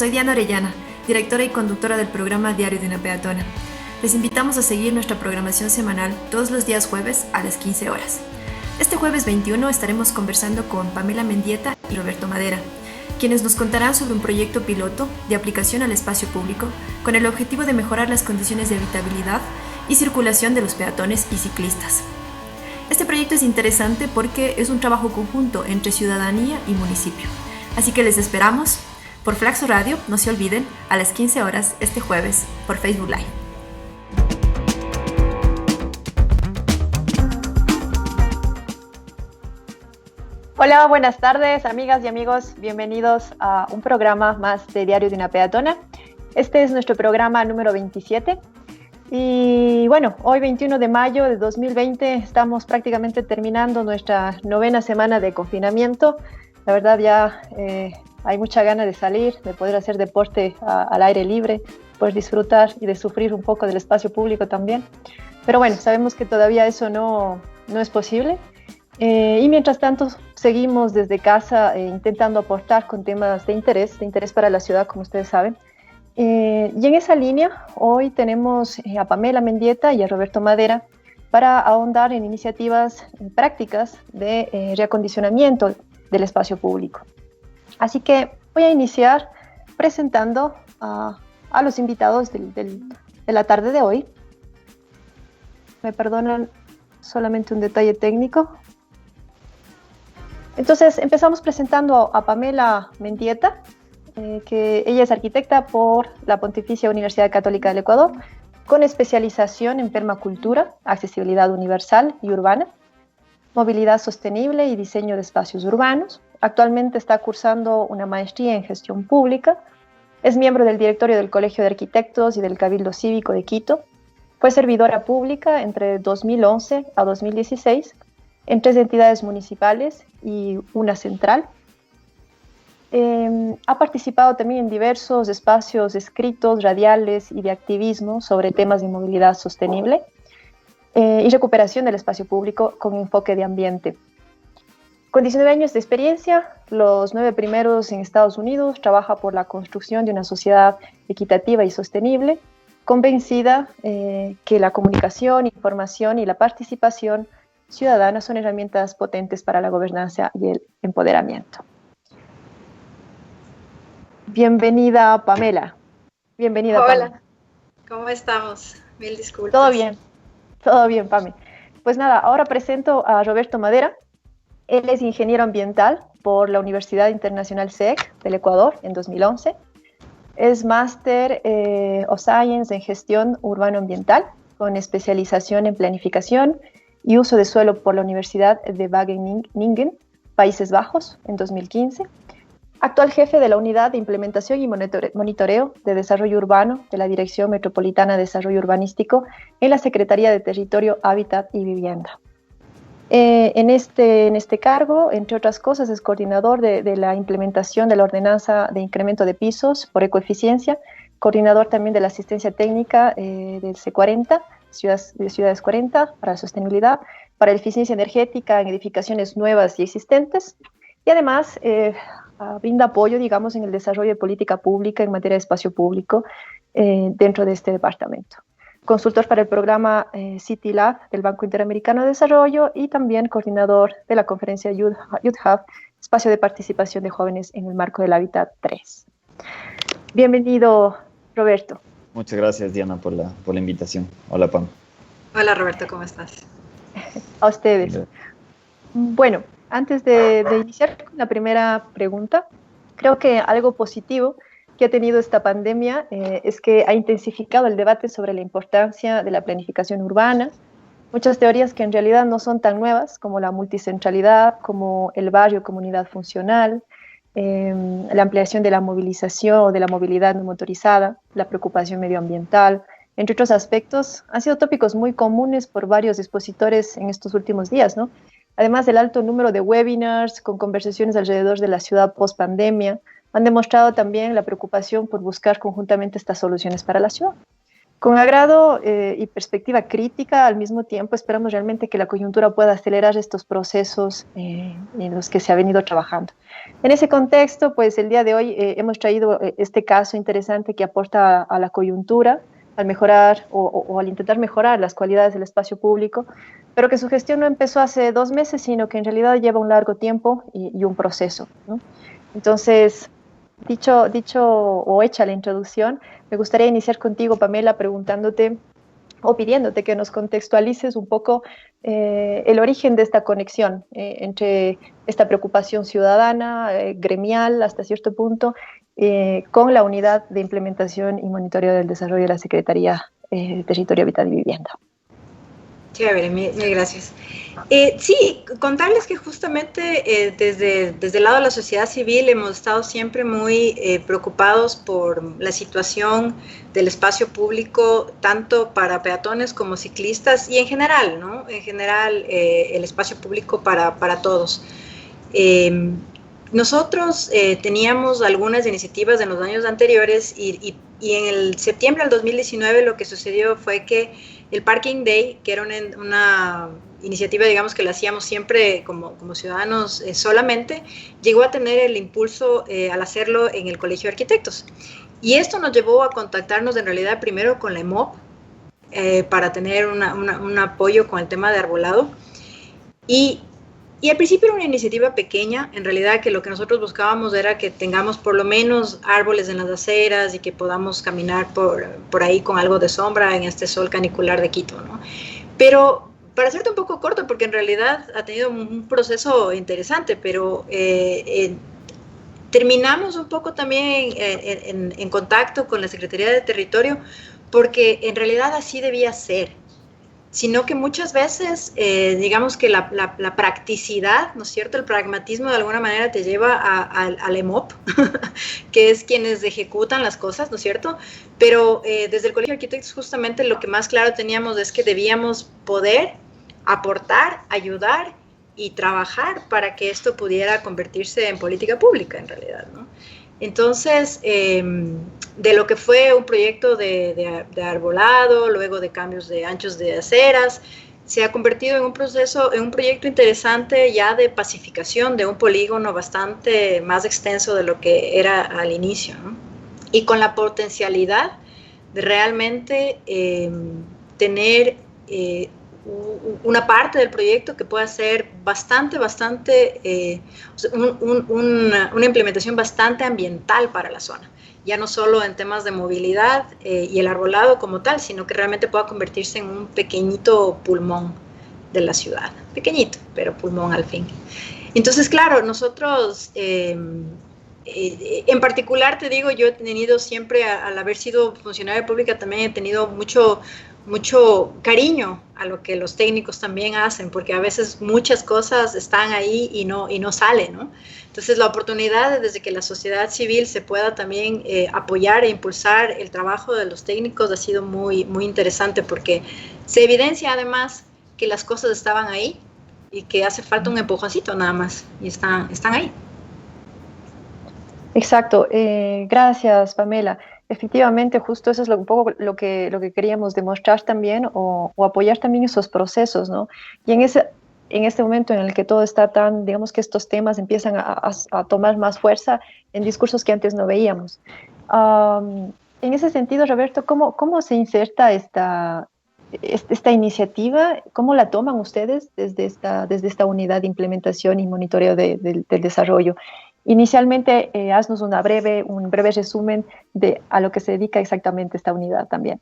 soy Diana Orellana, directora y conductora del programa Diario de una Peatona. Les invitamos a seguir nuestra programación semanal todos los días jueves a las 15 horas. Este jueves 21 estaremos conversando con Pamela Mendieta y Roberto Madera, quienes nos contarán sobre un proyecto piloto de aplicación al espacio público con el objetivo de mejorar las condiciones de habitabilidad y circulación de los peatones y ciclistas. Este proyecto es interesante porque es un trabajo conjunto entre ciudadanía y municipio. Así que les esperamos por Flaxo Radio, no se olviden, a las 15 horas este jueves por Facebook Live. Hola, buenas tardes, amigas y amigos. Bienvenidos a un programa más de Diario de una Peatona. Este es nuestro programa número 27. Y bueno, hoy 21 de mayo de 2020 estamos prácticamente terminando nuestra 9ª semana de confinamiento. La verdad ya hay mucha ganas de salir, de poder hacer deporte al aire libre, poder disfrutar y de sufrir un poco del espacio público también. Pero bueno, sabemos que todavía eso no es posible. Y mientras tanto seguimos desde casa intentando aportar con temas de interés para la ciudad, como ustedes saben. Y en esa línea, hoy tenemos a Pamela Mendieta y a Roberto Madera para ahondar en iniciativas prácticas de reacondicionamiento del espacio público. Así que voy a iniciar presentando a los invitados de la tarde de hoy. Me perdonan solamente un detalle técnico. Entonces empezamos presentando a Pamela Mendieta, que ella es arquitecta por la Pontificia Universidad Católica del Ecuador, con especialización en permacultura, accesibilidad universal y urbana, movilidad sostenible y diseño de espacios urbanos. Actualmente está cursando una maestría en gestión pública, es miembro del directorio del Colegio de Arquitectos y del Cabildo Cívico de Quito, fue servidora pública entre 2011 a 2016 en 3 entidades municipales y una central. Ha participado también en diversos espacios escritos, radiales y de activismo sobre temas de movilidad sostenible y recuperación del espacio público con enfoque de ambiente. Con 19 años de experiencia, los 9 primeros en Estados Unidos, trabaja por la construcción de una sociedad equitativa y sostenible, convencida que la comunicación, información y la participación ciudadana son herramientas potentes para la gobernanza y el empoderamiento. Bienvenida, Pamela. Bienvenida, Hola, Pamela. ¿Cómo estamos? Mil disculpas. Todo bien, Pame. Pues nada, ahora presento a Roberto Madera. Él es ingeniero ambiental por la Universidad Internacional SEC del Ecuador en 2011. Es máster of Science en gestión urbano-ambiental con especialización en planificación y uso de suelo por la Universidad de Wageningen, Países Bajos, en 2015. Actual jefe de la Unidad de Implementación y Monitoreo de Desarrollo Urbano de la Dirección Metropolitana de Desarrollo Urbanístico en la Secretaría de Territorio, Hábitat y Vivienda. En este cargo, entre otras cosas, es coordinador de la implementación de la ordenanza de incremento de pisos por ecoeficiencia, coordinador también de la asistencia técnica del C40, Ciudades 40, para la sostenibilidad, para la eficiencia energética en edificaciones nuevas y existentes, y además brinda apoyo, digamos, en el desarrollo de política pública en materia de espacio público dentro de este departamento. Consultor para el programa City Lab del Banco Interamericano de Desarrollo y también coordinador de la conferencia Youth Hub, espacio de participación de jóvenes en el marco del Hábitat 3. Bienvenido, Roberto. Muchas gracias, Diana, por la invitación. Hola, Pam. Hola, Roberto, ¿cómo estás? A ustedes. Hola. Bueno, antes de iniciar con la primera pregunta, creo que algo positivo que ha tenido esta pandemia es que ha intensificado el debate sobre la importancia de la planificación urbana. Muchas teorías que en realidad no son tan nuevas, como la multicentralidad, como el barrio comunidad funcional, la ampliación de la movilización o de la movilidad no motorizada, la preocupación medioambiental, entre otros aspectos, han sido tópicos muy comunes por varios expositores en estos últimos días, ¿no? Además del alto número de webinars con conversaciones alrededor de la ciudad post-pandemia, han demostrado también la preocupación por buscar conjuntamente estas soluciones para la ciudad. Con agrado y perspectiva crítica, al mismo tiempo esperamos realmente que la coyuntura pueda acelerar estos procesos en los que se ha venido trabajando. En ese contexto, pues el día de hoy hemos traído este caso interesante que aporta a la coyuntura al mejorar o al intentar mejorar las cualidades del espacio público, pero que su gestión no empezó hace 2 meses, sino que en realidad lleva un largo tiempo y un proceso, ¿no? Entonces, dicho o hecha la introducción, me gustaría iniciar contigo, Pamela, preguntándote o pidiéndote que nos contextualices un poco el origen de esta conexión entre esta preocupación ciudadana, gremial hasta cierto punto, con la unidad de implementación y monitoreo del desarrollo de la Secretaría de Territorio, Hábitat y Vivienda. Chévere, mil gracias. Sí, contarles que justamente desde el lado de la sociedad civil hemos estado siempre muy preocupados por la situación del espacio público, tanto para peatones como ciclistas y en general, ¿no? En general, el espacio público para todos. Nosotros teníamos algunas iniciativas en los años anteriores y en el septiembre del 2019 lo que sucedió fue que el Parking Day, que era una iniciativa, digamos, que la hacíamos siempre como ciudadanos solamente, llegó a tener el impulso al hacerlo en el Colegio de Arquitectos. Y esto nos llevó a contactarnos en realidad primero con la EMOP para tener un apoyo con el tema de arbolado. Y al principio era una iniciativa pequeña, en realidad que lo que nosotros buscábamos era que tengamos por lo menos árboles en las aceras y que podamos caminar por ahí con algo de sombra en este sol canicular de Quito, ¿no? Pero para hacerte un poco corto, porque en realidad ha tenido un proceso interesante, pero terminamos un poco también en contacto con la Secretaría de Territorio, porque en realidad así debía ser. Sino que muchas veces, digamos que la practicidad, ¿no es cierto?, el pragmatismo de alguna manera te lleva al EMOP, que es quienes ejecutan las cosas, ¿no es cierto? Pero desde el Colegio de Arquitectos justamente lo que más claro teníamos es que debíamos poder aportar, ayudar y trabajar para que esto pudiera convertirse en política pública en realidad, ¿no? Entonces, de lo que fue un proyecto de arbolado, luego de cambios de anchos de aceras, se ha convertido en un proyecto interesante ya de pacificación de un polígono bastante más extenso de lo que era al inicio, ¿no? Y con la potencialidad de realmente tener una parte del proyecto que pueda ser una implementación bastante ambiental para la zona, ya no solo en temas de movilidad y el arbolado como tal, sino que realmente pueda convertirse en un pequeñito pulmón de la ciudad, pequeñito, pero pulmón al fin. Entonces, claro, nosotros, en particular te digo, yo he tenido siempre, al haber sido funcionaria pública, también he tenido mucho cariño a lo que los técnicos también hacen, porque a veces muchas cosas están ahí y no salen, ¿no? Entonces, la oportunidad desde que la sociedad civil se pueda también apoyar e impulsar el trabajo de los técnicos ha sido muy, muy interesante, porque se evidencia además que las cosas estaban ahí y que hace falta un empujoncito nada más, y están ahí. Exacto, gracias, Pamela. Efectivamente, justo eso es un poco lo que queríamos demostrar también o apoyar también esos procesos, ¿no? Y en este momento en el que todo está tan, digamos que estos temas empiezan a tomar más fuerza en discursos que antes no veíamos. En ese sentido, Roberto, ¿cómo se inserta esta iniciativa? ¿Cómo la toman ustedes desde esta unidad de implementación y monitoreo del desarrollo? Inicialmente, haznos un breve resumen a lo que se dedica exactamente esta unidad también.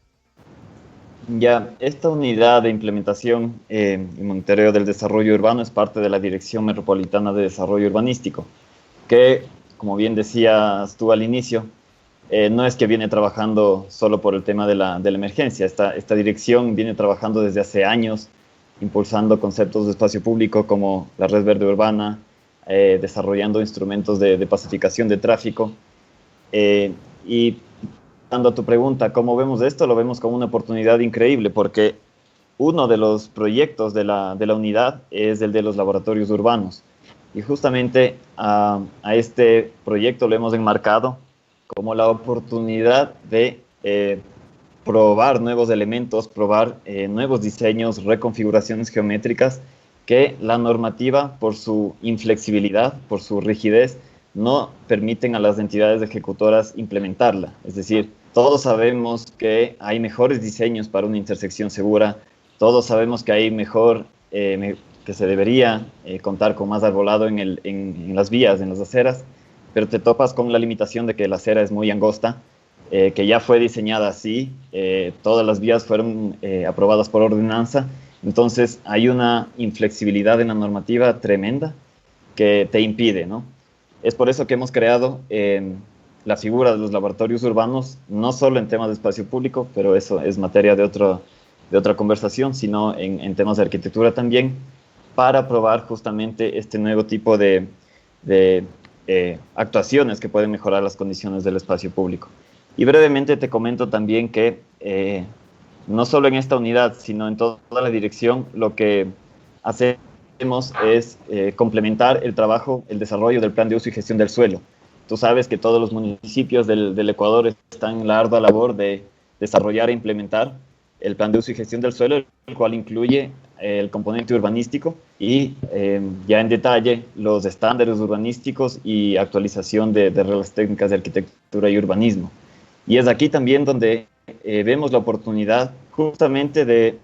Ya, esta unidad de implementación y monitoreo del desarrollo urbano es parte de la Dirección Metropolitana de Desarrollo Urbanístico, que, como bien decías tú al inicio, no es que viene trabajando solo por el tema de la emergencia. Esta dirección viene trabajando desde hace años, impulsando conceptos de espacio público como la red verde urbana, desarrollando instrumentos de pacificación de tráfico. Y dando a tu pregunta, ¿cómo vemos esto? Lo vemos como una oportunidad increíble, porque uno de los proyectos de la unidad es el de los laboratorios urbanos. Y justamente a este proyecto lo hemos enmarcado como la oportunidad de probar nuevos elementos, probar nuevos diseños, reconfiguraciones geométricas que la normativa, por su inflexibilidad, por su rigidez, no permiten a las entidades ejecutoras implementarla. Es decir, todos sabemos que hay mejores diseños para una intersección segura, todos sabemos que hay que se debería contar con más arbolado en las vías, en las aceras, pero te topas con la limitación de que la acera es muy angosta, que ya fue diseñada así, todas las vías fueron aprobadas por ordenanza, entonces hay una inflexibilidad en la normativa tremenda que te impide, ¿no? Es por eso que hemos creado la figura de los laboratorios urbanos, no solo en temas de espacio público, pero eso es materia de otra conversación, sino en temas de arquitectura también, para probar justamente este nuevo tipo de actuaciones que pueden mejorar las condiciones del espacio público. Y brevemente te comento también que no solo en esta unidad, sino en toda la dirección, lo que hacemos es complementar el trabajo, el desarrollo del plan de uso y gestión del suelo. Tú sabes que todos los municipios del Ecuador están en la ardua labor de desarrollar e implementar el plan de uso y gestión del suelo, el cual incluye el componente urbanístico y ya en detalle los estándares urbanísticos y actualización de reglas técnicas de arquitectura y urbanismo. Y es aquí también donde vemos la oportunidad justamente de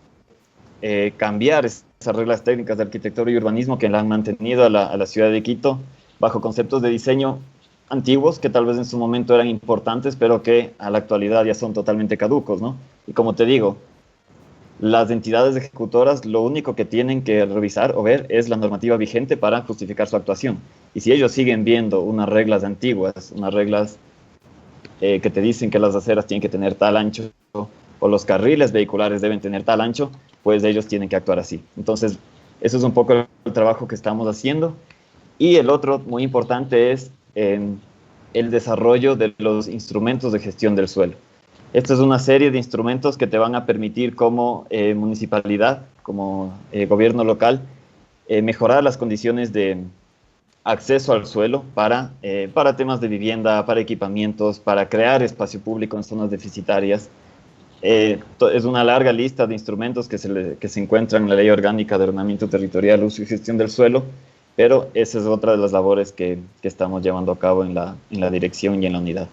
cambiar esas reglas técnicas de arquitectura y urbanismo que la han mantenido a la ciudad de Quito bajo conceptos de diseño antiguos que tal vez en su momento eran importantes, pero que a la actualidad ya son totalmente caducos, ¿no? Y como te digo, las entidades ejecutoras lo único que tienen que revisar o ver es la normativa vigente para justificar su actuación. Y si ellos siguen viendo unas reglas antiguas, unas reglas que te dicen que las aceras tienen que tener tal ancho o los carriles vehiculares deben tener tal ancho, pues ellos tienen que actuar así. Entonces, eso es un poco el trabajo que estamos haciendo. Y el otro muy importante es el desarrollo de los instrumentos de gestión del suelo. Esta es una serie de instrumentos que te van a permitir como municipalidad, como gobierno local, mejorar las condiciones de acceso al suelo para temas de vivienda, para equipamientos, para crear espacio público en zonas deficitarias. Es una larga lista de instrumentos que se encuentran en la Ley Orgánica de Ordenamiento Territorial, Uso y Gestión del Suelo, pero esa es otra de las labores que estamos llevando a cabo en la dirección y en la unidad.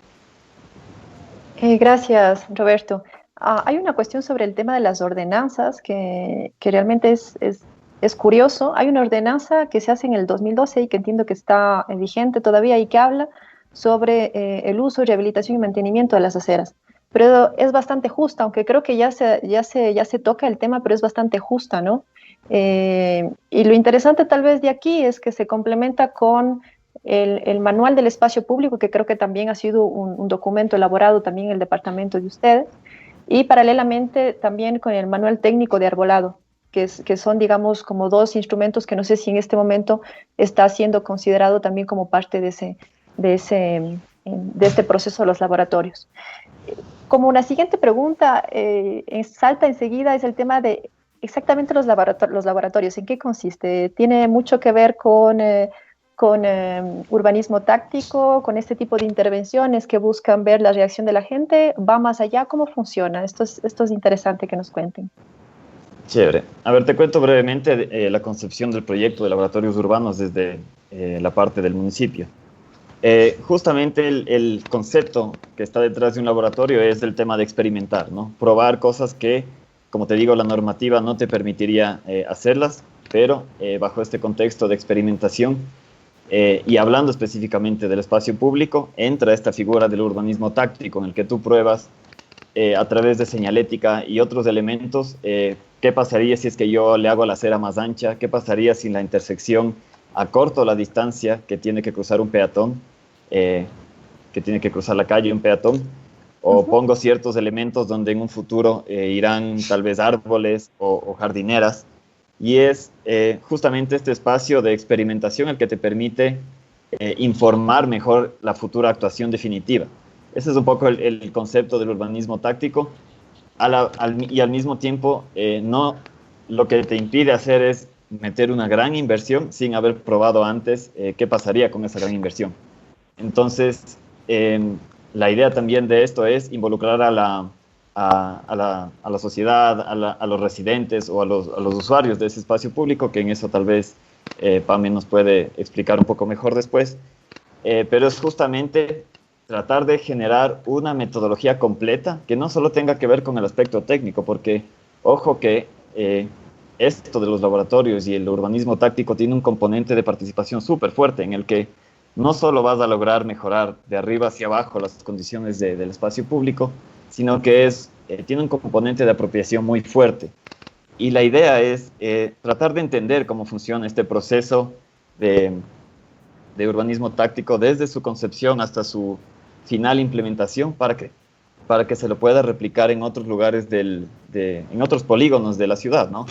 Gracias, Roberto. Hay una cuestión sobre el tema de las ordenanzas que realmente es curioso. Hay una ordenanza que se hace en el 2012 y que entiendo que está vigente todavía y que habla sobre el uso, rehabilitación y mantenimiento de las aceras. Pero es bastante justa, aunque creo que ya se toca el tema, pero es bastante justa, ¿no? Y lo interesante tal vez de aquí es que se complementa con el manual del espacio público, que creo que también ha sido un documento elaborado también en el departamento de ustedes, y paralelamente también con el manual técnico de arbolado, que son, digamos, como dos instrumentos que no sé si en este momento está siendo considerado también como parte de este proceso de los laboratorios. Como una siguiente pregunta, salta enseguida es el tema de exactamente los laboratorios. ¿En qué consiste? ¿Tiene mucho que ver con urbanismo táctico, con este tipo de intervenciones que buscan ver la reacción de la gente? ¿Va más allá? ¿Cómo funciona? Esto es interesante que nos cuenten. Chévere. A ver, te cuento brevemente la concepción del proyecto de laboratorios urbanos desde la parte del municipio. Justamente el concepto que está detrás de un laboratorio es el tema de experimentar, ¿no? Probar cosas que, como te digo, la normativa no te permitiría hacerlas, pero bajo este contexto de experimentación y hablando específicamente del espacio público, entra esta figura del urbanismo táctico en el que tú pruebas a través de señalética y otros elementos qué pasaría si es que yo le hago la acera más ancha, qué pasaría si en la intersección acorto la distancia que tiene que cruzar un peatón, que tiene que cruzar la calle un peatón, o pongo ciertos elementos donde en un futuro irán tal vez árboles o jardineras, y es justamente este espacio de experimentación el que te permite informar mejor la futura actuación definitiva. Ese es un poco el concepto del urbanismo táctico, y al mismo tiempo no, lo que te impide hacer es meter una gran inversión sin haber probado antes qué pasaría con esa gran inversión. Entonces, la idea también de esto es involucrar a a la sociedad, a los residentes o a los usuarios de ese espacio público, que en eso tal vez Pame nos puede explicar un poco mejor después. Pero es justamente tratar de generar una metodología completa que no solo tenga que ver con el aspecto técnico, porque, ojo que esto de los laboratorios y el urbanismo táctico tiene un componente de participación súper fuerte, en el que no solo vas a lograr mejorar de arriba hacia abajo las condiciones del espacio público, sino que tiene un componente de apropiación muy fuerte. Y la idea es tratar de entender cómo funciona este proceso de urbanismo táctico desde su concepción hasta su final implementación para que se lo pueda replicar en otros lugares, en otros polígonos de la ciudad, ¿no?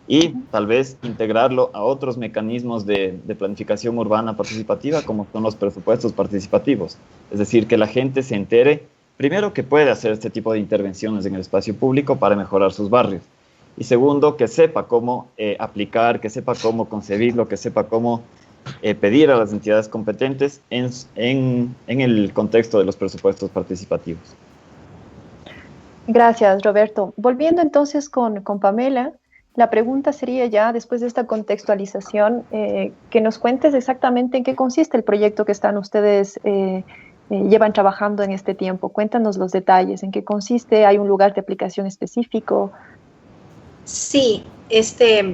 Y tal vez integrarlo a otros mecanismos de planificación urbana participativa, como son los presupuestos participativos. Es decir, que la gente se entere, primero, que puede hacer este tipo de intervenciones en el espacio público para mejorar sus barrios. Y segundo, que sepa cómo aplicar, que sepa cómo concebirlo, que sepa cómo pedir a las entidades competentes en el contexto de los presupuestos participativos. Gracias, Roberto. Volviendo entonces con Pamela, la pregunta sería ya, después de esta contextualización, que nos cuentes exactamente en qué consiste el proyecto que están ustedes llevan trabajando en este tiempo. Cuéntanos los detalles, en qué consiste, ¿hay un lugar de aplicación específico? Sí,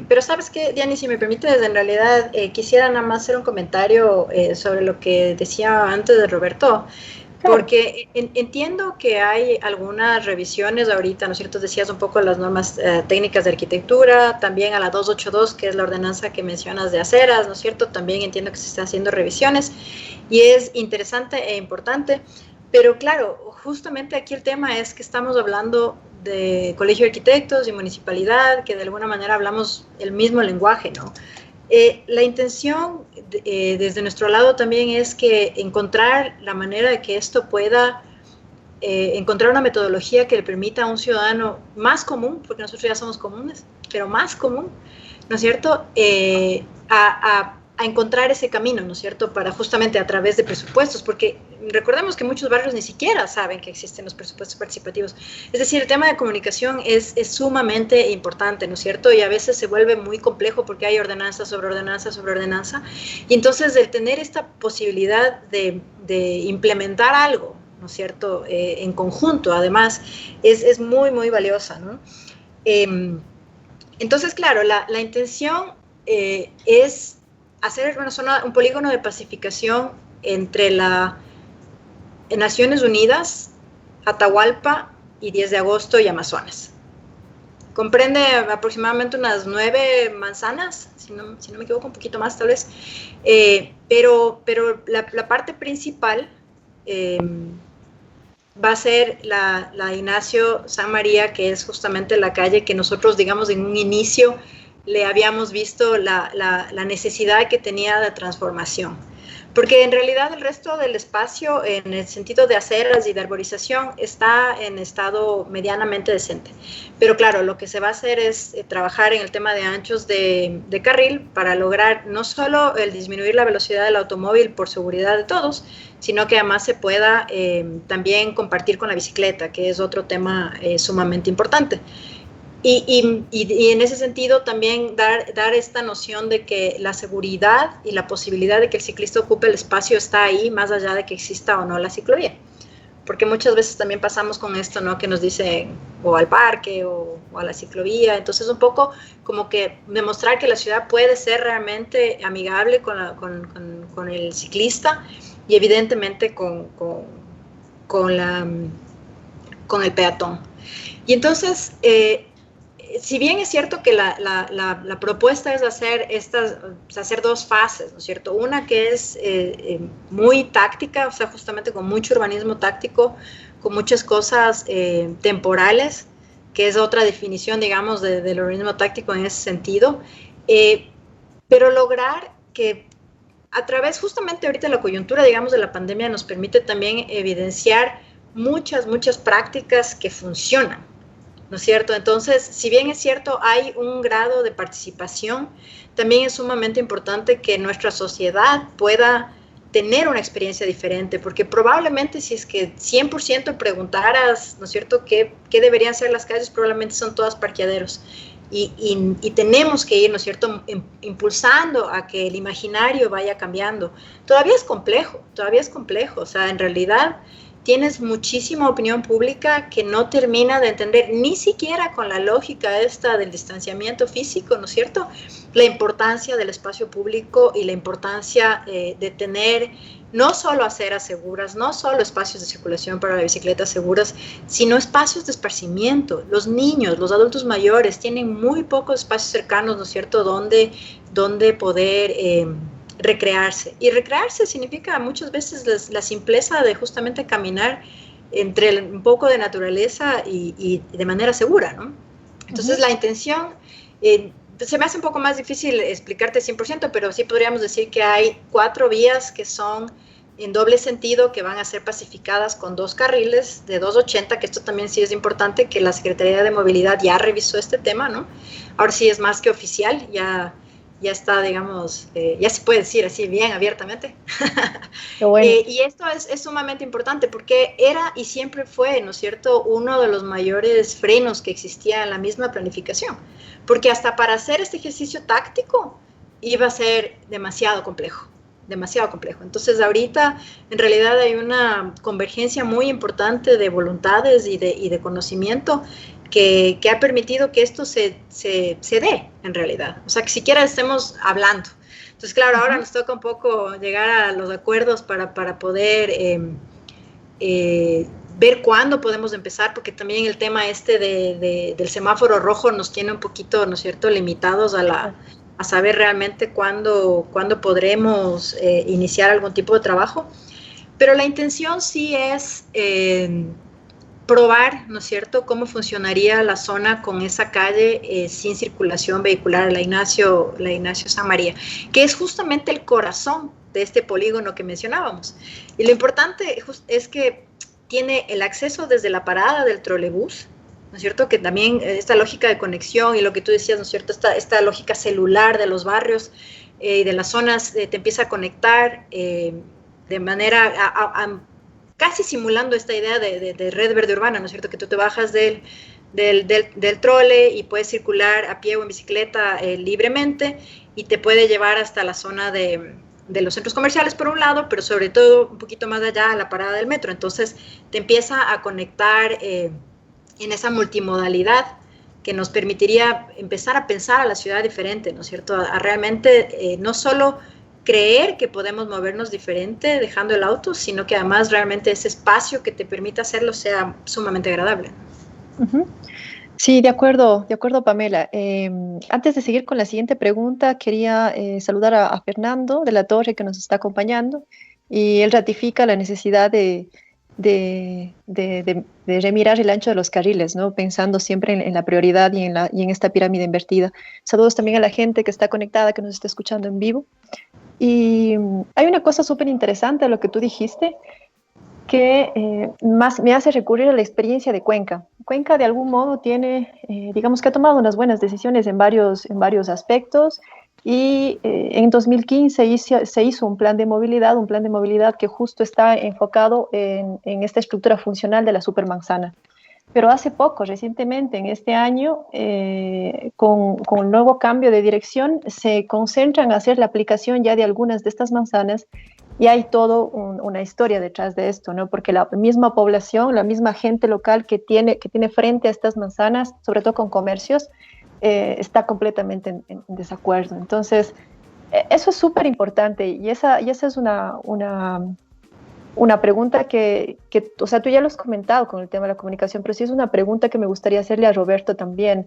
pero ¿sabes qué, Diani? Si me permites, en realidad quisiera nada más hacer un comentario sobre lo que decía antes de Roberto, porque entiendo que hay algunas revisiones ahorita, ¿no es cierto? Decías un poco las normas técnicas de arquitectura, también a la 282, que es la ordenanza que mencionas de aceras, ¿no es cierto? También entiendo que se están haciendo revisiones y es interesante e importante, pero claro, justamente aquí el tema es que estamos hablando de Colegio de Arquitectos y Municipalidad, que de alguna manera hablamos el mismo lenguaje, ¿no? La intención desde nuestro lado también es que encontrar la manera de que esto pueda encontrar una metodología que le permita a un ciudadano más común, porque nosotros ya somos comunes, pero más común, ¿no es cierto?, a encontrar ese camino, ¿no es cierto?, para justamente a través de presupuestos, porque recordemos que muchos barrios ni siquiera saben que existen los presupuestos participativos. Es decir, el tema de comunicación es sumamente importante, ¿no es cierto?, y a veces se vuelve muy complejo porque hay ordenanza sobre ordenanza sobre ordenanza, y entonces el tener esta posibilidad de implementar algo, ¿no es cierto?, en conjunto, además, es muy, muy valiosa, ¿no? Entonces, claro, la intención es hacer una zona, un polígono de pacificación entre Naciones Unidas, Atahualpa y 10 de agosto y Amazonas. Comprende aproximadamente unas 9 manzanas, si no me equivoco, un poquito más tal vez, pero la parte principal va a ser la Ignacio San María, que es justamente la calle que nosotros, digamos, en un inicio le habíamos visto la necesidad que tenía de transformación. Porque en realidad el resto del espacio, en el sentido de aceras y de arborización, está en estado medianamente decente. Pero claro, lo que se va a hacer es trabajar en el tema de anchos de carril para lograr no solo el disminuir la velocidad del automóvil por seguridad de todos, sino que además se pueda también compartir con la bicicleta, que es otro tema sumamente importante. Y en ese sentido también dar esta noción de que la seguridad y la posibilidad de que el ciclista ocupe el espacio está ahí, más allá de que exista o no la ciclovía. Porque muchas veces también pasamos con esto, ¿no?, que nos dicen o al parque o a la ciclovía. Entonces un poco como que demostrar que la ciudad puede ser realmente amigable con el ciclista y evidentemente con el peatón. Y entonces si bien es cierto que la propuesta es hacer 2 fases, ¿no es cierto? Una que es muy táctica, o sea, justamente con mucho urbanismo táctico, con muchas cosas temporales, que es otra definición, digamos, del urbanismo táctico en ese sentido, pero lograr que a través, justamente ahorita la coyuntura, digamos, de la pandemia nos permite también evidenciar muchas prácticas que funcionan, ¿no es cierto? Entonces, si bien es cierto, hay un grado de participación, también es sumamente importante que nuestra sociedad pueda tener una experiencia diferente, porque probablemente si es que 100% preguntaras, ¿no es cierto?, qué deberían ser las calles, probablemente son todas parqueaderos. Y tenemos que ir, ¿no es cierto?, impulsando a que el imaginario vaya cambiando. Todavía es complejo, o sea, en realidad tienes muchísima opinión pública que no termina de entender, ni siquiera con la lógica esta del distanciamiento físico, ¿no es cierto?, la importancia del espacio público y la importancia de tener no solo aceras seguras, no solo espacios de circulación para la bicicleta seguras, sino espacios de esparcimiento. Los niños, los adultos mayores tienen muy pocos espacios cercanos, ¿no es cierto?, donde poder recrearse. Y recrearse significa muchas veces la simpleza de justamente caminar entre un poco de naturaleza y de manera segura, ¿no? Entonces, la intención, se me hace un poco más difícil explicarte 100%, pero sí podríamos decir que hay 4 vías que son en doble sentido, que van a ser pacificadas con 2 carriles de 280, que esto también sí es importante, que la Secretaría de Movilidad ya revisó este tema, ¿no? Ahora sí es más que oficial, ya está, digamos, ya se puede decir así bien abiertamente. Qué bueno. Y esto es sumamente importante porque era y siempre fue, ¿no es cierto?, uno de los mayores frenos que existía en la misma planificación, porque hasta para hacer este ejercicio táctico iba a ser demasiado complejo. Entonces ahorita en realidad hay una convergencia muy importante de voluntades y de conocimiento que ha permitido que esto se dé en realidad, o sea, que siquiera estemos hablando. Entonces, claro, ahora nos toca un poco llegar a los acuerdos para poder ver cuándo podemos empezar, porque también el tema del semáforo rojo nos tiene un poquito, ¿no es cierto?, limitados a saber realmente cuándo podremos iniciar algún tipo de trabajo, pero la intención sí es probar, ¿no es cierto?, cómo funcionaría la zona con esa calle sin circulación vehicular, la Ignacio San María, que es justamente el corazón de este polígono que mencionábamos. Y lo importante es que tiene el acceso desde la parada del trolebús, ¿no es cierto?, que también esta lógica de conexión y lo que tú decías, ¿no es cierto?, esta lógica celular de los barrios y de las zonas te empieza a conectar de manera casi simulando esta idea de red verde urbana, ¿no es cierto?, que tú te bajas del trole y puedes circular a pie o en bicicleta libremente y te puede llevar hasta la zona de los centros comerciales por un lado, pero sobre todo un poquito más allá a la parada del metro. Entonces te empieza a conectar en esa multimodalidad que nos permitiría empezar a pensar a la ciudad diferente, ¿no es cierto?, a realmente no solo creer que podemos movernos diferente dejando el auto, sino que además realmente ese espacio que te permita hacerlo sea sumamente agradable. Sí, de acuerdo, Pamela. Antes de seguir con la siguiente pregunta, quería saludar a Fernando de la Torre, que nos está acompañando, y él ratifica la necesidad de remirar el ancho de los carriles, ¿no?, pensando siempre en la prioridad y en esta pirámide invertida. Saludos también a la gente que está conectada, que nos está escuchando en vivo. Y hay una cosa súper interesante de lo que tú dijiste, que más me hace recurrir a la experiencia de Cuenca. Cuenca de algún modo tiene, digamos que ha tomado unas buenas decisiones en varios aspectos, y en 2015 se hizo un plan de movilidad que justo está enfocado en esta estructura funcional de la supermanzana. Pero hace poco, recientemente, en este año, con el nuevo cambio de dirección, se concentran a hacer la aplicación ya de algunas de estas manzanas, y hay toda una historia detrás de esto, ¿no?, porque la misma población, la misma gente local que tiene frente a estas manzanas, sobre todo con comercios, está completamente en desacuerdo. Entonces, eso es súper importante, y esa es una pregunta que, o sea, tú ya lo has comentado con el tema de la comunicación, pero sí es una pregunta que me gustaría hacerle a Roberto también.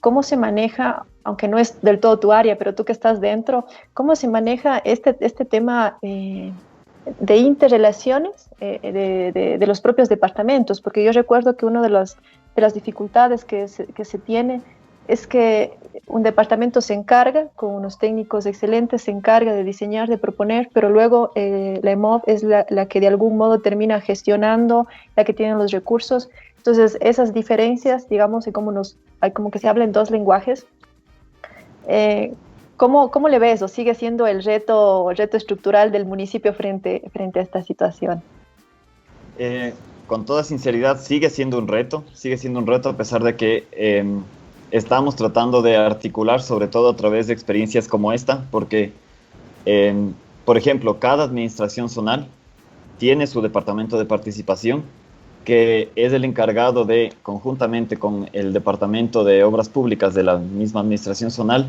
¿Cómo se maneja, aunque no es del todo tu área, pero tú que estás dentro, cómo se maneja este tema de interrelaciones de los propios departamentos? Porque yo recuerdo que una de las dificultades que se tiene es que un departamento se encarga, con unos técnicos excelentes, se encarga de diseñar, de proponer, pero luego la EMOV es la que de algún modo termina gestionando, la que tiene los recursos. Entonces, esas diferencias, digamos, hay como que se habla en 2 lenguajes. ¿Cómo le ves o sigue siendo el reto estructural del municipio frente a esta situación? Con toda sinceridad, sigue siendo un reto a pesar de que estamos tratando de articular, sobre todo a través de experiencias como esta, porque, por ejemplo, cada administración zonal tiene su departamento de participación, que es el encargado de, conjuntamente con el departamento de obras públicas de la misma administración zonal,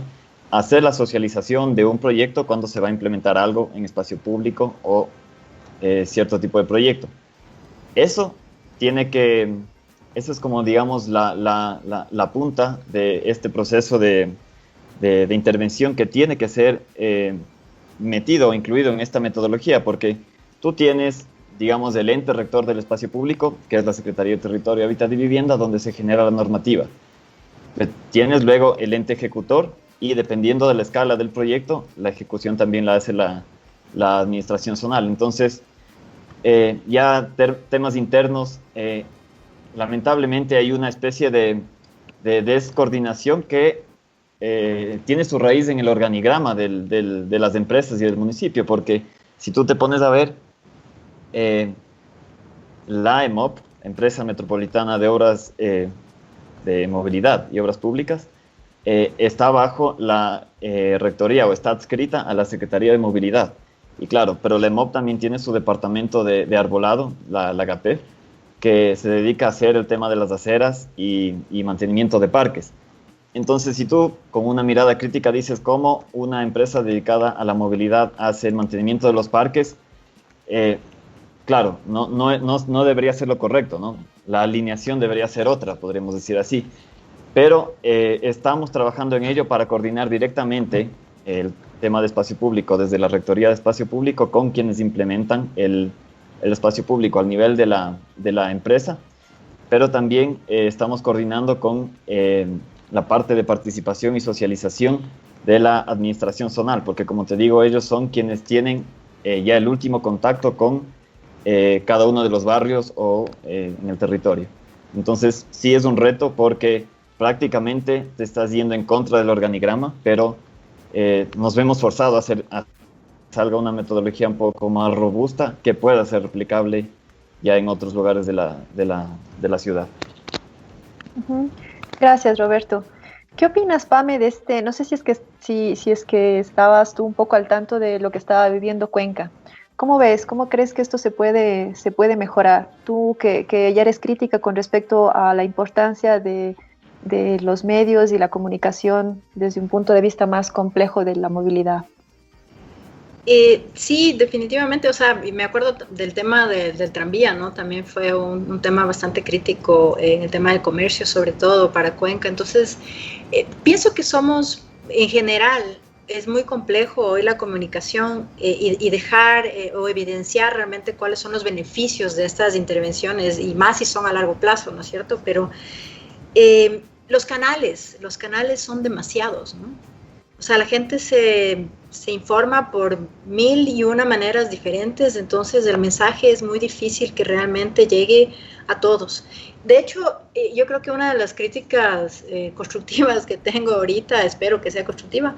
hacer la socialización de un proyecto cuando se va a implementar algo en espacio público o cierto tipo de proyecto. Eso es como, digamos, la punta de este proceso de intervención que tiene que ser metido o incluido en esta metodología, porque tú tienes, digamos, el ente rector del espacio público, que es la Secretaría de Territorio, Hábitat y Vivienda, donde se genera la normativa. Tienes luego el ente ejecutor y, dependiendo de la escala del proyecto, la ejecución también la hace la administración zonal. Entonces, temas internos, lamentablemente hay una especie de descoordinación que tiene su raíz en el organigrama de las empresas y del municipio, porque si tú te pones a ver, la EMOP, Empresa Metropolitana de Obras de Movilidad y Obras Públicas, está bajo la rectoría o está adscrita a la Secretaría de Movilidad. Y claro, pero la EMOP también tiene su departamento de arbolado, la GAPEF, que se dedica a hacer el tema de las aceras y mantenimiento de parques. Entonces, si tú con una mirada crítica dices cómo una empresa dedicada a la movilidad hace el mantenimiento de los parques, claro, no debería ser lo correcto, ¿no? La alineación debería ser otra, podríamos decir así. Pero estamos trabajando en ello para coordinar directamente el tema de espacio público desde la Rectoría de Espacio Público con quienes implementan el espacio público al nivel de la empresa, pero también estamos coordinando con la parte de participación y socialización de la administración zonal, porque como te digo, ellos son quienes tienen ya el último contacto con cada uno de los barrios o en el territorio. Entonces sí es un reto porque prácticamente te estás yendo en contra del organigrama, pero nos vemos forzados a salga una metodología un poco más robusta que pueda ser replicable ya en otros lugares de la ciudad. Gracias, Roberto. ¿Qué opinas, Pame, de este? No sé si es que estabas tú un poco al tanto de lo que estaba viviendo Cuenca. ¿Cómo ves? ¿Cómo crees que esto se puede mejorar? Tú que ya eres crítica con respecto a la importancia de los medios y la comunicación desde un punto de vista más complejo de la movilidad. Sí, definitivamente, o sea, me acuerdo del tema del tranvía, ¿no? También fue un tema bastante crítico en el tema del comercio, sobre todo para Cuenca. Entonces, pienso que somos, en general, es muy complejo hoy la comunicación y dejar o evidenciar realmente cuáles son los beneficios de estas intervenciones, y más si son a largo plazo, ¿no es cierto? Pero los canales son demasiados, ¿no? O sea, la gente se informa por 1001 maneras diferentes, entonces el mensaje es muy difícil que realmente llegue a todos. De hecho, yo creo que una de las críticas constructivas que tengo ahorita, espero que sea constructiva,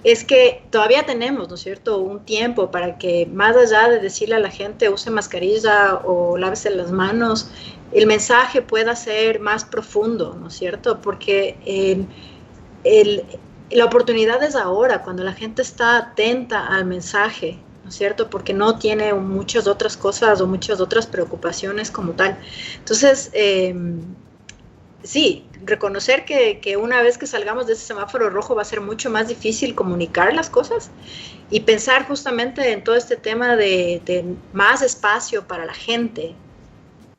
es que todavía tenemos, ¿no es cierto?, un tiempo para que, más allá de decirle a la gente use mascarilla o lávese las manos, el mensaje pueda ser más profundo, ¿no es cierto? Porque la oportunidad es ahora, cuando la gente está atenta al mensaje, ¿no es cierto? Porque no tiene muchas otras cosas o muchas otras preocupaciones como tal. Entonces, sí, reconocer que una vez que salgamos de ese semáforo rojo va a ser mucho más difícil comunicar las cosas y pensar justamente en todo este tema de más espacio para la gente,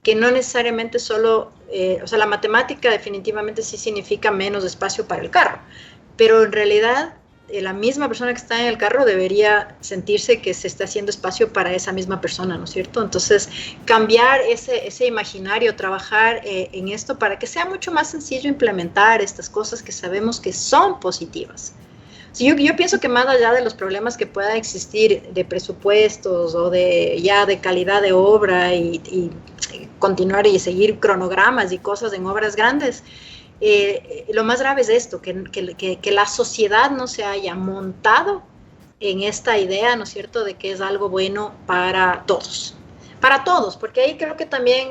que no necesariamente solo, o sea, la matemática definitivamente sí significa menos espacio para el carro, pero en realidad la misma persona que está en el carro debería sentirse que se está haciendo espacio para esa misma persona, ¿no es cierto? Entonces, cambiar ese imaginario, trabajar en esto para que sea mucho más sencillo implementar estas cosas que sabemos que son positivas. Sí, yo pienso que más allá de los problemas que puedan existir de presupuestos o de calidad de obra y continuar y seguir cronogramas y cosas en obras grandes, lo más grave es esto, que la sociedad no se haya montado en esta idea, ¿no es cierto?, de que es algo bueno para todos. Para todos, porque ahí creo que también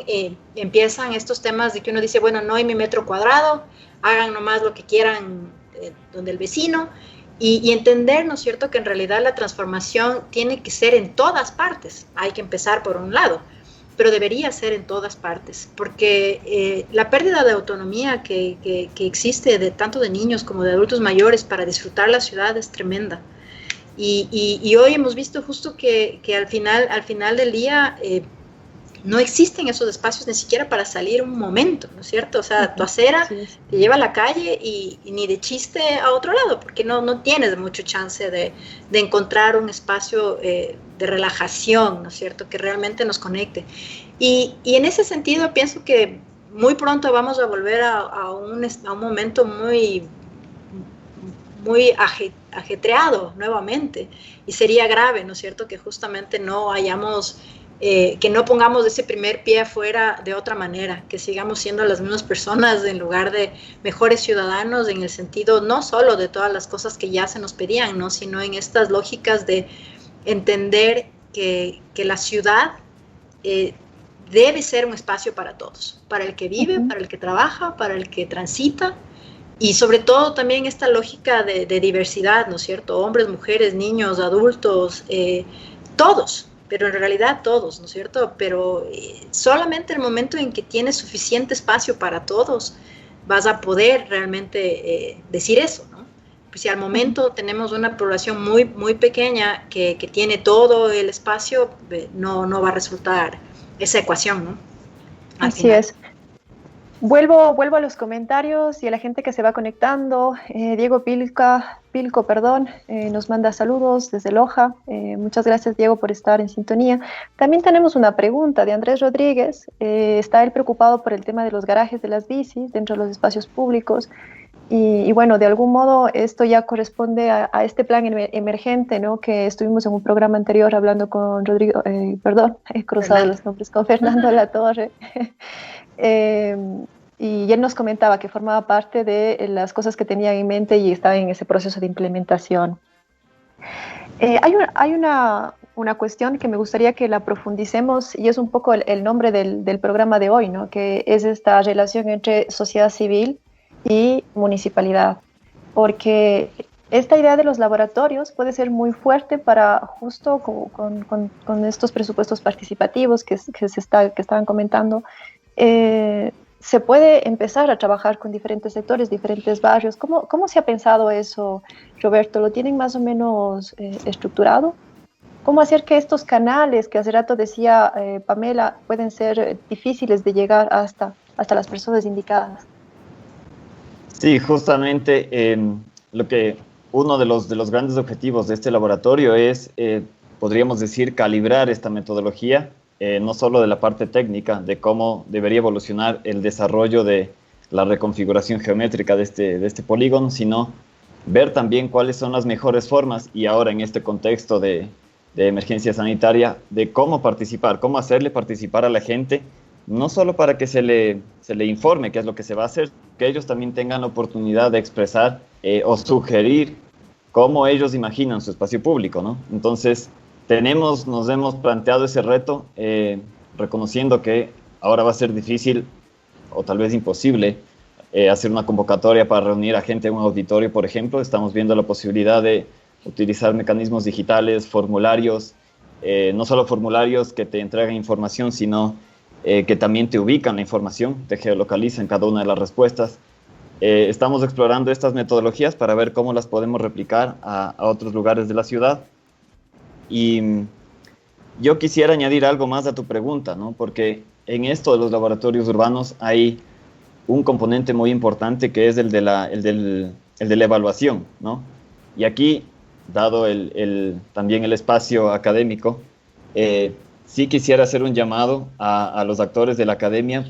empiezan estos temas de que uno dice, bueno, no hay mi metro cuadrado, hagan nomás lo que quieran donde el vecino, y entender, ¿no es cierto?, que en realidad la transformación tiene que ser en todas partes. Hay que empezar por un lado, pero debería ser en todas partes, porque la pérdida de autonomía que existe tanto de niños como de adultos mayores para disfrutar la ciudad es tremenda. Y hoy hemos visto justo que al final del día no existen esos espacios ni siquiera para salir un momento, ¿no es cierto? O sea, tu acera te lleva a la calle y ni de chiste a otro lado, porque no tienes mucho chance de encontrar un espacio de relajación, ¿no es cierto?, que realmente nos conecte. Y en ese sentido pienso que muy pronto vamos a volver a un momento muy ajetreado nuevamente, y sería grave, ¿no es cierto?, que justamente no hayamos, que no pongamos ese primer pie afuera de otra manera, que sigamos siendo las mismas personas en lugar de mejores ciudadanos, en el sentido no solo de todas las cosas que ya se nos pedían, ¿no?, sino en estas lógicas de entender que la ciudad debe ser un espacio para todos, para el que vive, para el que trabaja, para el que transita, y sobre todo también esta lógica de diversidad, ¿no es cierto?, hombres, mujeres, niños, adultos, todos, pero en realidad todos, ¿no es cierto?, pero solamente el momento en que tienes suficiente espacio para todos vas a poder realmente decir eso, ¿no? Pues si al momento tenemos una población muy, muy pequeña que tiene todo el espacio, no va a resultar esa ecuación, ¿no? Así es. Vuelvo a los comentarios y a la gente que se va conectando. Diego Pilco, nos manda saludos desde Loja. Muchas gracias, Diego, por estar en sintonía. También tenemos una pregunta de Andrés Rodríguez. Está él preocupado por el tema de los garajes de las bicis dentro de los espacios públicos. Y bueno, de algún modo esto ya corresponde a este plan emergente, ¿no?, que estuvimos en un programa anterior hablando con Rodrigo, he cruzado los nombres, con Fernando Latorre. Y él nos comentaba que formaba parte de las cosas que tenía en mente y estaba en ese proceso de implementación. Hay una cuestión que me gustaría que la profundicemos, y es un poco el nombre del programa de hoy, ¿no?, que es esta relación entre sociedad civil y municipalidad, porque esta idea de los laboratorios puede ser muy fuerte para justo con estos presupuestos participativos que estaban comentando. Se puede empezar a trabajar con diferentes sectores, diferentes barrios. ¿Cómo se ha pensado eso, Roberto? ¿Lo tienen más o menos estructurado? ¿Cómo hacer que estos canales que hace rato decía Pamela pueden ser difíciles de llegar hasta las personas indicadas? Sí, justamente uno de los grandes objetivos de este laboratorio es, podríamos decir, calibrar esta metodología, no solo de la parte técnica, de cómo debería evolucionar el desarrollo de la reconfiguración geométrica de este polígono, sino ver también cuáles son las mejores formas, y ahora en este contexto de emergencia sanitaria, de cómo participar, cómo hacerle participar a la gente, no solo para que se le informe qué es lo que se va a hacer, que ellos también tengan la oportunidad de expresar o sugerir cómo ellos imaginan su espacio público, ¿no? Entonces, nos hemos planteado ese reto, reconociendo que ahora va a ser difícil o tal vez imposible hacer una convocatoria para reunir a gente en un auditorio, por ejemplo. Estamos viendo la posibilidad de utilizar mecanismos digitales, formularios, no solo formularios que te entregan información, sino que también te ubican la información, te geolocalizan cada una de las respuestas. Estamos explorando estas metodologías para ver cómo las podemos replicar a otros lugares de la ciudad. Y yo quisiera añadir algo más a tu pregunta, ¿no? Porque en esto de los laboratorios urbanos hay un componente muy importante que es el de la evaluación, ¿no? Y aquí, dado también el espacio académico, sí quisiera hacer un llamado a los actores de la academia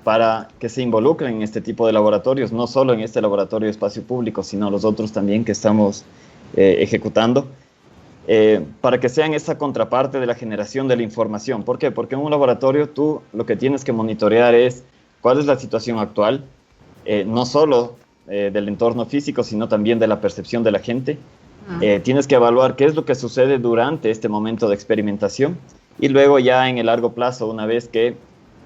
para que se involucren en este tipo de laboratorios, no solo en este laboratorio de espacio público, sino los otros también que estamos ejecutando, para que sean esa contraparte de la generación de la información. ¿Por qué? Porque en un laboratorio tú lo que tienes que monitorear es cuál es la situación actual, no solo del entorno físico, sino también de la percepción de la gente. Tienes que evaluar qué es lo que sucede durante este momento de experimentación y luego ya en el largo plazo, una vez que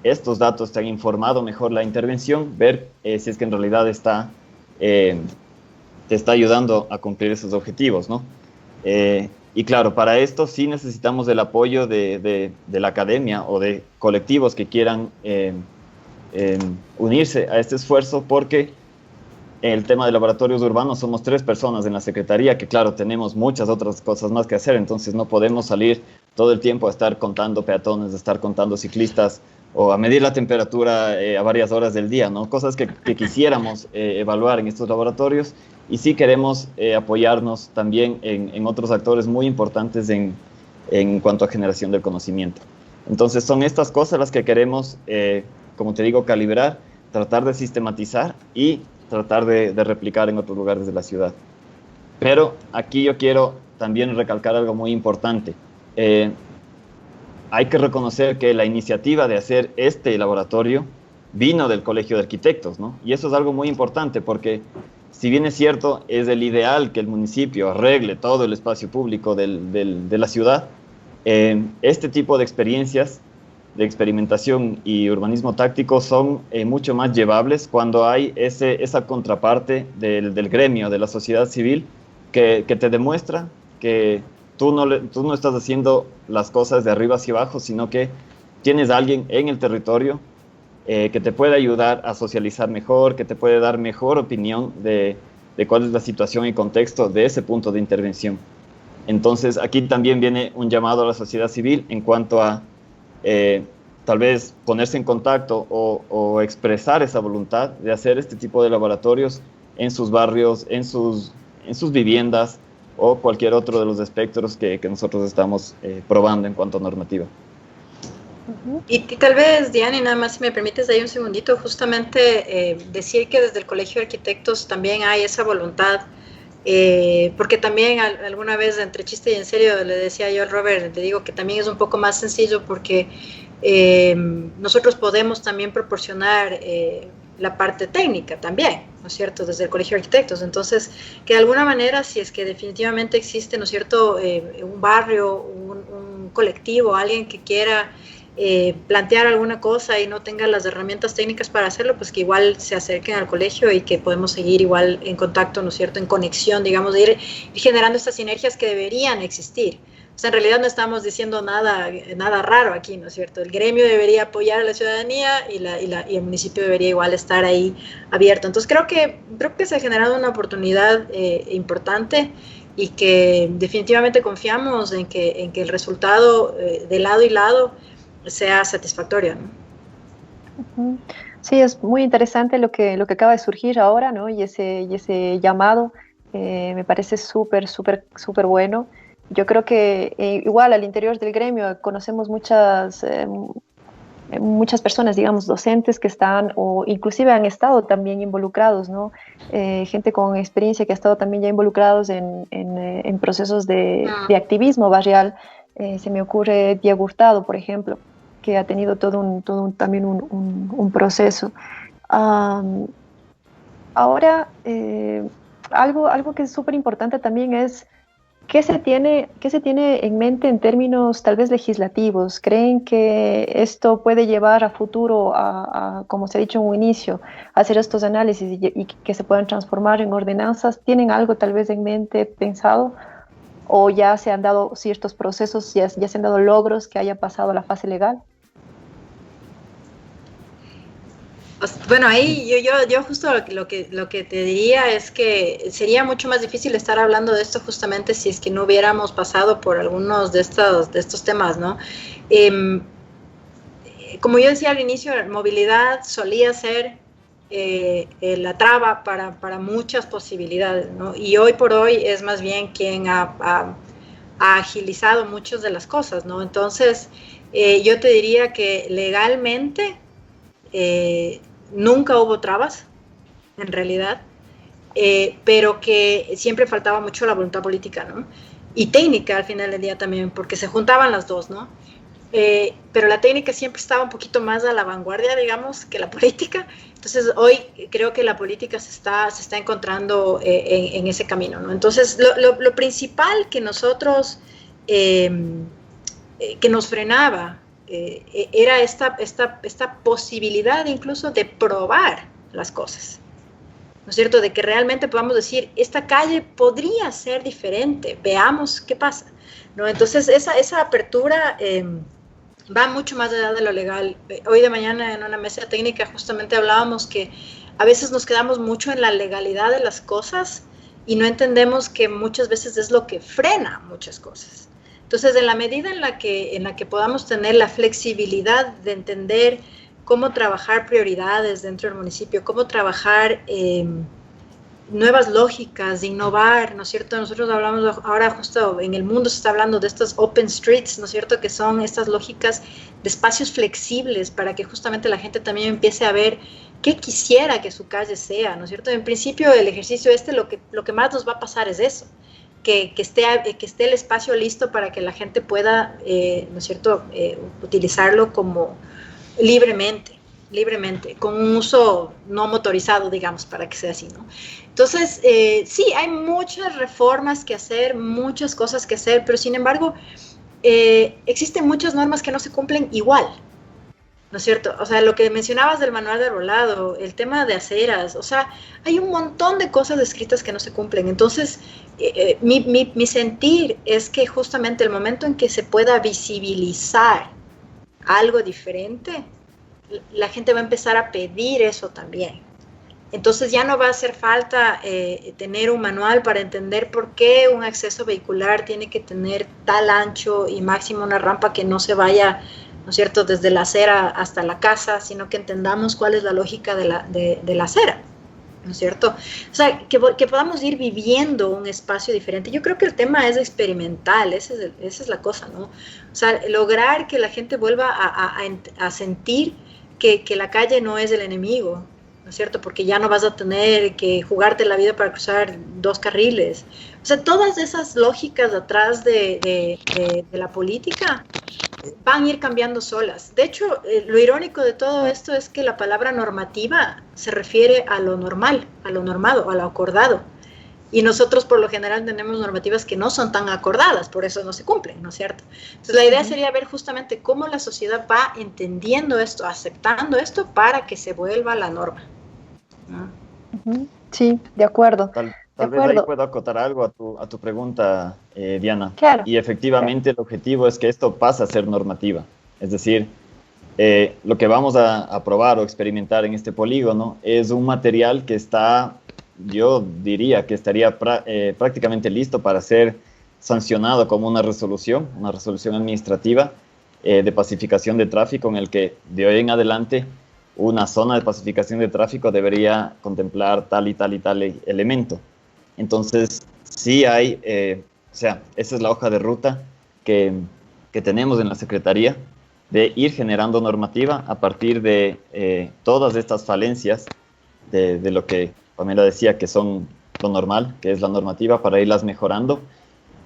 estos datos te han informado mejor la intervención, ver si es que en realidad te está ayudando a cumplir esos objetivos, ¿no? Y claro, para esto sí necesitamos del apoyo de la academia o de colectivos que quieran unirse a este esfuerzo, porque el tema de laboratorios urbanos somos 3 personas en la Secretaría, que claro, tenemos muchas otras cosas más que hacer, entonces no podemos salir todo el tiempo a estar contando peatones, a estar contando ciclistas o a medir la temperatura a varias horas del día, ¿no? Cosas que quisiéramos evaluar en estos laboratorios, y sí queremos apoyarnos también en otros actores muy importantes en cuanto a generación del conocimiento. Entonces son estas cosas las que queremos, como te digo, calibrar, tratar de sistematizar y tratar de replicar en otros lugares de la ciudad. Pero aquí yo quiero también recalcar algo muy importante. Hay que reconocer que la iniciativa de hacer este laboratorio vino del Colegio de Arquitectos, ¿no? Y eso es algo muy importante porque, si bien es cierto, es el ideal que el municipio arregle todo el espacio público de la ciudad, este tipo de experiencias de experimentación y urbanismo táctico son mucho más llevables cuando hay esa contraparte del gremio, de la sociedad civil, que te demuestra que tú no estás haciendo las cosas de arriba hacia abajo, sino que tienes a alguien en el territorio que te puede ayudar a socializar mejor, que te puede dar mejor opinión de cuál es la situación y contexto de ese punto de intervención. Entonces, aquí también viene un llamado a la sociedad civil en cuanto a tal vez ponerse en contacto o expresar esa voluntad de hacer este tipo de laboratorios en sus barrios, en sus viviendas o cualquier otro de los espectros que nosotros estamos probando en cuanto a normativa. Y tal vez, Diana, nada más si me permites ahí un segundito, justamente decir que desde el Colegio de Arquitectos también hay esa voluntad, porque también alguna vez entre chiste y en serio le decía yo a Robert, le digo que también es un poco más sencillo porque nosotros podemos también proporcionar la parte técnica también, ¿no es cierto?, desde el Colegio de Arquitectos. Entonces, que de alguna manera, si es que definitivamente existe, ¿no es cierto?, un barrio, un colectivo, alguien que quiera plantear alguna cosa y no tenga las herramientas técnicas para hacerlo, pues que igual se acerquen al colegio y que podemos seguir igual en contacto, ¿no es cierto?, en conexión, digamos, de ir generando estas sinergias que deberían existir. O sea, en realidad no estamos diciendo nada raro aquí, ¿no es cierto? El gremio debería apoyar a la ciudadanía y el municipio debería igual estar ahí abierto. Entonces creo que se ha generado una oportunidad importante y que definitivamente confiamos en que el resultado de lado y lado sea satisfactorio, ¿no? Sí, es muy interesante lo que acaba de surgir ahora, ¿no? Y ese llamado me parece súper bueno. Yo creo que igual al interior del gremio conocemos muchas personas, digamos, docentes que están o inclusive han estado también involucrados, ¿no? Gente con experiencia que ha estado también ya involucrados en procesos de activismo barrial. Se me ocurre Diego Hurtado, por ejemplo, que ha tenido también un proceso. Ahora, algo que es súper importante también es ¿qué se tiene en mente en términos tal vez legislativos? ¿Creen que esto puede llevar a futuro, como se ha dicho en un inicio, a hacer estos análisis y que se puedan transformar en ordenanzas? ¿Tienen algo tal vez en mente pensado? ¿O ya se han dado ciertos procesos, ya se han dado logros que haya pasado a la fase legal? Bueno, ahí yo justo lo que te diría es que sería mucho más difícil estar hablando de esto justamente si es que no hubiéramos pasado por algunos de estos temas, ¿no? Como yo decía al inicio, la movilidad solía ser la traba para muchas posibilidades, ¿no? Y hoy por hoy es más bien quien ha agilizado muchas de las cosas, ¿no? Entonces, yo te diría que legalmente nunca hubo trabas, en realidad, pero que siempre faltaba mucho la voluntad política, ¿no? Y técnica al final del día también, porque se juntaban las dos, ¿no? pero la técnica siempre estaba un poquito más a la vanguardia, digamos, que la política. Entonces, hoy creo que la política se está encontrando en ese camino, ¿no? Entonces, lo principal que nosotros, que nos frenaba, era esta posibilidad incluso de probar las cosas, ¿no es cierto? De que realmente podamos decir, esta calle podría ser diferente, veamos qué pasa, ¿no? Entonces, esa apertura va mucho más allá de lo legal. Hoy de mañana en una mesa técnica justamente hablábamos que a veces nos quedamos mucho en la legalidad de las cosas y no entendemos que muchas veces es lo que frena muchas cosas. Entonces, en la medida en la que podamos tener la flexibilidad de entender cómo trabajar prioridades dentro del municipio, cómo trabajar nuevas lógicas, de innovar, ¿no es cierto? Nosotros hablamos ahora justo en el mundo se está hablando de estas open streets, ¿no es cierto? Que son estas lógicas de espacios flexibles para que justamente la gente también empiece a ver qué quisiera que su calle sea, ¿no es cierto? En principio el ejercicio lo que más nos va a pasar es eso, que esté el espacio listo para que la gente pueda, ¿no es cierto?, utilizarlo como libremente, con un uso no motorizado, digamos, para que sea así, ¿no? Entonces, sí, hay muchas reformas que hacer, muchas cosas que hacer, pero sin embargo, existen muchas normas que no se cumplen igual, ¿no es cierto? O sea, lo que mencionabas del manual de arbolado, el tema de aceras, o sea, hay un montón de cosas escritas que no se cumplen. Entonces, mi sentir es que justamente el momento en que se pueda visibilizar algo diferente, la gente va a empezar a pedir eso también. Entonces ya no va a hacer falta tener un manual para entender por qué un acceso vehicular tiene que tener tal ancho y máximo una rampa que no se vaya, ¿no es cierto?, desde la acera hasta la casa, sino que entendamos cuál es la lógica de la acera, ¿no es cierto? O sea, que podamos ir viviendo un espacio diferente. Yo creo que el tema es experimental, esa es la cosa, ¿no? O sea, lograr que la gente vuelva a sentir que la calle no es el enemigo, ¿no es cierto? Porque ya no vas a tener que jugarte la vida para cruzar 2 carriles. O sea, todas esas lógicas atrás de la política van a ir cambiando solas. De hecho, lo irónico de todo esto es que la palabra normativa se refiere a lo normal, a lo normado, a lo acordado. Y nosotros por lo general tenemos normativas que no son tan acordadas, por eso no se cumplen, ¿no es cierto? Entonces la idea sería ver justamente cómo la sociedad va entendiendo esto, aceptando esto para que se vuelva la norma, ¿no? Sí, de acuerdo. Tal vez ahí puedo acotar algo a tu pregunta, Diana. Claro. Y efectivamente el objetivo es que esto pase a ser normativa. Es decir, lo que vamos a probar o experimentar en este polígono es un material que está, yo diría que estaría prácticamente listo para ser sancionado como una resolución administrativa de pacificación de tráfico, en el que de hoy en adelante una zona de pacificación de tráfico debería contemplar tal y tal y tal elemento. Entonces, sí hay, o sea, esa es la hoja de ruta que tenemos en la Secretaría, de ir generando normativa a partir de todas estas falencias de lo que Pamela decía que son lo normal, que es la normativa, para irlas mejorando.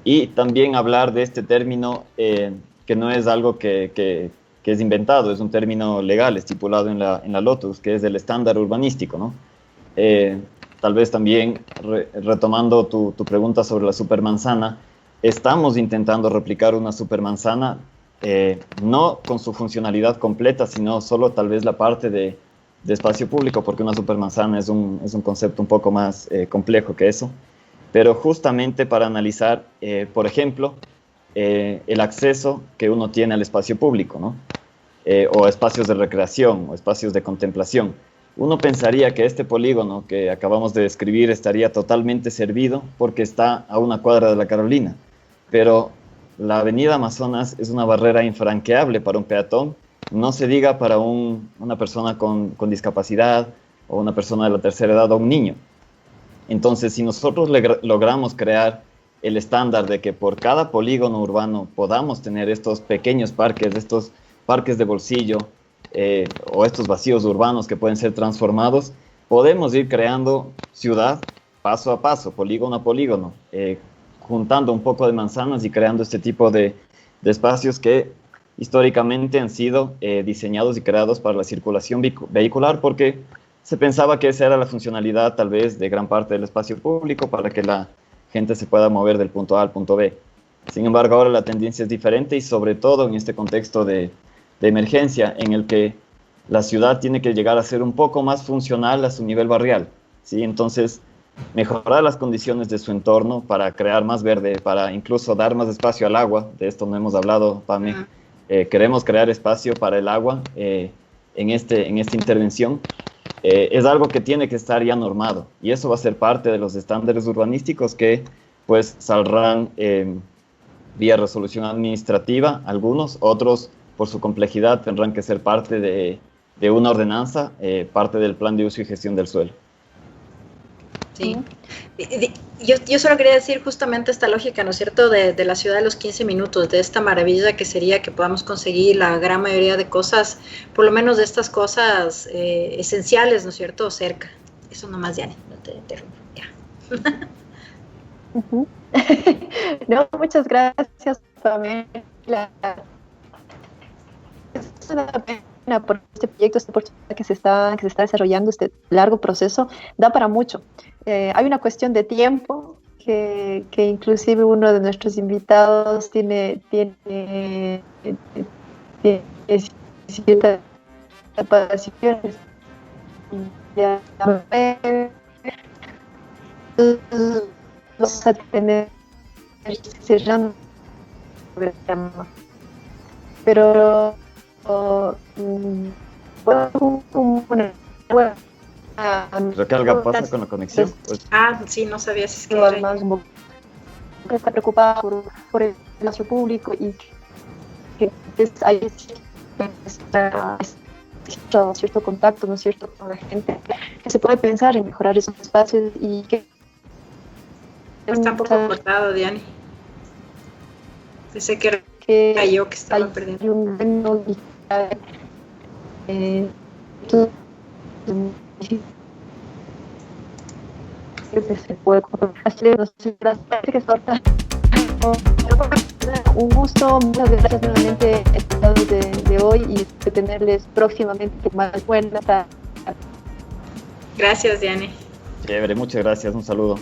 Y también hablar de este término que no es algo que es inventado, es un término legal estipulado en la LOTUS, que es el estándar urbanístico, ¿no? Tal vez también, retomando tu pregunta sobre la supermanzana, estamos intentando replicar una supermanzana, no con su funcionalidad completa, sino solo tal vez la parte de espacio público, porque una supermanzana es un concepto un poco más complejo que eso, pero justamente para analizar, por ejemplo, el acceso que uno tiene al espacio público, ¿no? O espacios de recreación, o espacios de contemplación. Uno pensaría que este polígono que acabamos de describir estaría totalmente servido porque está a una cuadra de la Carolina, pero la avenida Amazonas es una barrera infranqueable para un peatón, no se diga para una persona con discapacidad o una persona de la tercera edad o un niño. Entonces, si nosotros logramos crear el estándar de que por cada polígono urbano podamos tener estos pequeños parques, estos parques de bolsillo, o estos vacíos urbanos que pueden ser transformados, podemos ir creando ciudad paso a paso, polígono a polígono, juntando un poco de manzanas y creando este tipo de espacios que históricamente han sido diseñados y creados para la circulación vehicular, porque se pensaba que esa era la funcionalidad tal vez de gran parte del espacio público para que la gente se pueda mover del punto A al punto B. Sin embargo, ahora la tendencia es diferente y sobre todo en este contexto de emergencia en el que la ciudad tiene que llegar a ser un poco más funcional a su nivel barrial, ¿sí? Entonces, mejorar las condiciones de su entorno para crear más verde, para incluso dar más espacio al agua. De esto no hemos hablado, Pame. Queremos crear espacio para el agua en esta intervención. Es algo que tiene que estar ya normado y eso va a ser parte de los estándares urbanísticos que pues saldrán vía resolución administrativa, algunos, otros por su complejidad tendrán que ser parte de una ordenanza, parte del plan de uso y gestión del suelo. Sí, yo solo quería decir justamente esta lógica, ¿no es cierto?, de la ciudad de los 15 minutos, de esta maravilla que sería que podamos conseguir la gran mayoría de cosas, por lo menos de estas cosas esenciales, ¿no es cierto?, cerca. Eso nomás, Diane, no te interrumpo, ya. No, muchas gracias, Pamela. Es una pena por este proyecto, esta oportunidad que se está desarrollando, este largo proceso, da para mucho. Hay una cuestión de tiempo que inclusive uno de nuestros invitados tiene ciertas capacidades. Vamos a tener cerrando el programa, pero Creo que algo pasa con la conexión. Pues. Sí, no sabía si es que además está preocupada por el espacio público y que hay cierto contacto, ¿no es cierto?, con la gente, que se puede pensar en mejorar esos espacios y que está un poco cortado, Diane. Pensé que era yo que estaba perdiendo. Se puede un gusto, muchas gracias nuevamente de hoy y de tenerles próximamente más buenas. Gracias, Diane. Chévere, muchas gracias, un saludo.